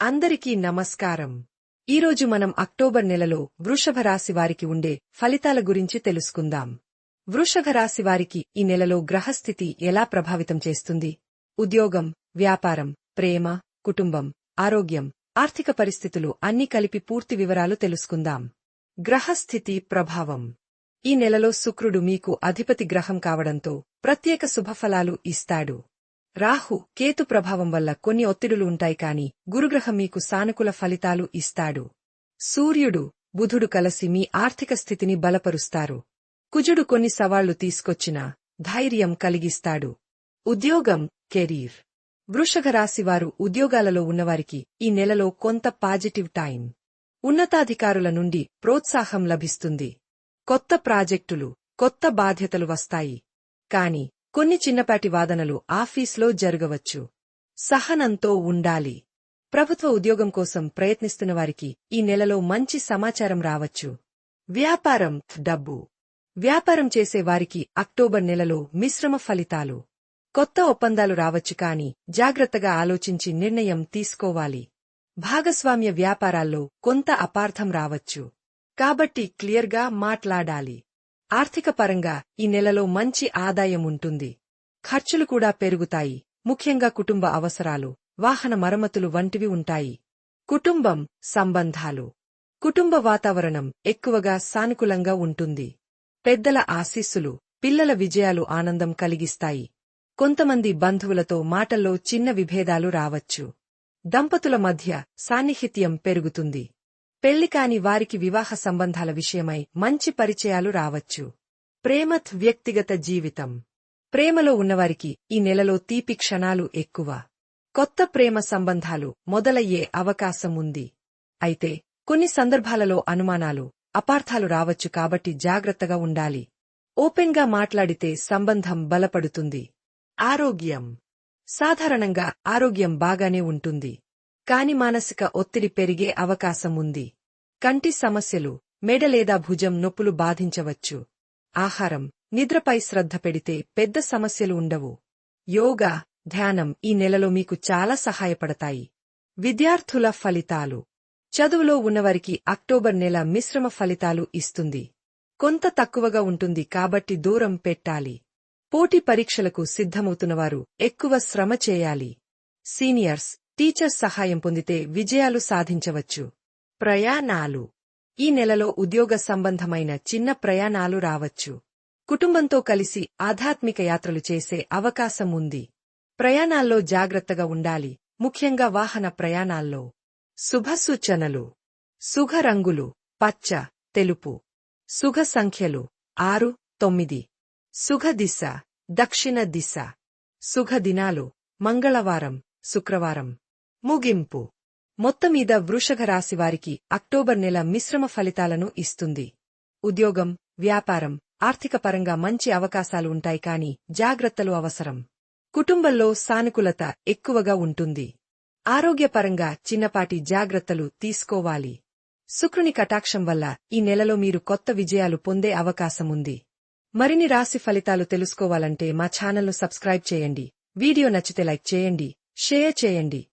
అందరికీ నమస్కారం. ఈరోజు మనం అక్టోబర్ నెలలో వృషభ రాశి వారికి ఉండే ఫలితాల గురించి తెలుసుకుందాం. వృషభ రాశి వారికి ఈ నెలలో గ్రహస్థితి ఎలా ప్రభావితం చేస్తుంది? ఉద్యోగం, వ్యాపారం, ప్రేమ, కుటుంబం, ఆరోగ్యం, ఆర్థిక పరిస్థితులు అన్నీ కలిపి పూర్తి వివరాలు తెలుసుకుందాం. గ్రహస్థితి ప్రభావం. ఈ నెలలో శుక్రుడు మీకు అధిపతి గ్రహం కావడంతో ప్రత్యేక శుభఫలాలు ఇస్తాడు. రాహు, కేతు ప్రభావం వల్ల కొన్ని ఒత్తిడులు ఉంటాయి కాని గురుగ్రహం మీకు సానుకూల ఫలితాలు ఇస్తాడు. సూర్యుడు, బుధుడు కలసి మీ ఆర్థిక స్థితిని బలపరుస్తారు. కుజుడు కొన్ని సవాళ్లు తీసుకొచ్చినా ధైర్యం కలిగిస్తాడు. ఉద్యోగం, కెరీర్. వృషభ రాశివారు ఉద్యోగాలలో ఉన్నవారికి ఈ నెలలో కొంత పాజిటివ్ టైం. ఉన్నతాధికారుల నుండి ప్రోత్సాహం లభిస్తుంది. కొత్త ప్రాజెక్టులు, కొత్త బాధ్యతలు వస్తాయి. కాని కొన్ని చిన్నపాటి వాదనలు ఆఫీస్లో జరగవచ్చు. సహనంతో ఉండాలి. ప్రభుత్వ ఉద్యోగం కోసం ప్రయత్నిస్తున్న వారికి ఈ నెలలో మంచి సమాచారం రావచ్చు. వ్యాపారం, డబ్బు. వ్యాపారం చేసే వారికి అక్టోబర్ నెలలో మిశ్రమ ఫలితాలు. కొత్త ఒప్పందాలు రావచ్చు కాని జాగ్రత్తగా ఆలోచించి నిర్ణయం తీసుకోవాలి. భాగస్వామ్య వ్యాపారాల్లో కొంత అపార్థం రావచ్చు. కాబట్టి క్లియర్గా మాట్లాడాలి. ఆర్థిక పరంగా ఈ నెలలో మంచి ఆదాయం ఉంటుంది. ఖర్చులు కూడా పెరుగుతాయి. ముఖ్యంగా కుటుంబ అవసరాలు, వాహన మరమ్మతులు వంటివి ఉంటాయి. కుటుంబం, సంబంధాలు. కుటుంబ వాతావరణం ఎక్కువగా సానుకూలంగా ఉంటుంది. పెద్దల ఆశీస్సులు, పిల్లల విజయాలు ఆనందం కలిగిస్తాయి. కొంతమంది బంధువులతో మాటల్లో చిన్న విభేదాలు రావచ్చు. దంపతుల మధ్య సాన్నిహిత్యం పెరుగుతుంది. పెళ్లికాని వారికి వివాహ సంబంధాల విషయమై మంచి పరిచయాలు రావచ్చు. ప్రేమత్ వ్యక్తిగత జీవితం. ప్రేమలో ఉన్నవారికి ఈ నెలలో తీపి క్షణాలు ఎక్కువ. కొత్త ప్రేమ సంబంధాలు మొదలయ్యే అవకాశం ఉంది. అయితే కొన్ని సందర్భాలలో అనుమానాలు, అపార్థాలు రావచ్చు కాబట్టి జాగ్రత్తగా ఉండాలి. ఓపెన్గా మాట్లాడితే సంబంధం బలపడుతుంది. ఆరోగ్యం. సాధారణంగా ఆరోగ్యం బాగానే ఉంటుంది. కాని మానసిక ఒత్తిడి పెరిగే అవకాశం ఉంది. కంటి సమస్యలు, మెడ లేదా భుజం నొప్పులు బాధించవచ్చు. ఆహారం, నిద్రపై శ్రద్ధ పెడితే పెద్ద సమస్యలు ఉండవు. యోగా, ధ్యానం ఈ నెలలో మీకు చాలా సహాయపడతాయి. విద్యార్థుల ఫలితాలు. చదువులో ఉన్నవారికి అక్టోబర్ నెల మిశ్రమ ఫలితాలు ఇస్తుంది. కొంత తక్కువగా ఉంటుంది కాబట్టి దూరం పెట్టాలి. పోటీ పరీక్షలకు సిద్ధమవుతున్నవారు ఎక్కువ శ్రమ చేయాలి. సీనియర్స్, టీచర్స్ సహాయం పొందితే విజయాలు సాధించవచ్చు. ప్రయాణాలు. ఈ నెలలో ఉద్యోగ సంబంధమైన చిన్న ప్రయాణాలు రావచ్చు. కుటుంబంతో కలిసి ఆధ్యాత్మిక యాత్రలు చేసే అవకాశం ఉంది. ప్రయాణాల్లో జాగ్రత్తగా ఉండాలి, ముఖ్యంగా వాహన ప్రయాణాల్లో. శుభ సూచనలు. శుభ రంగులు పచ్చ, తెలుపు. శుభ సంఖ్యలు 6, 9. శుభ దిశ దక్షిణ దిశ. శుభ దినాలు మంగళవారం, శుక్రవారం. ముగింపు. మొత్తమీద వృషభ రాశివారికి అక్టోబర్ నెల మిశ్రమ ఫలితాలను ఇస్తుంది. ఉద్యోగం, వ్యాపారం, ఆర్థిక పరంగా మంచి అవకాశాలు ఉంటాయి కాని జాగ్రత్తలు అవసరం. కుటుంబంలో సానుకూలత ఎక్కువగా ఉంటుంది. ఆరోగ్యపరంగా చిన్నపాటి జాగ్రత్తలు తీసుకోవాలి. శుక్రుని కటాక్షం వల్ల ఈ నెలలో మీరు కొత్త విజయాలు పొందే అవకాశముంది. మరిన్ని రాశి ఫలితాలు తెలుసుకోవాలంటే మా ఛానల్ను సబ్స్క్రైబ్ చేయండి. వీడియో నచ్చితే లైక్ చేయండి, షేర్ చేయండి.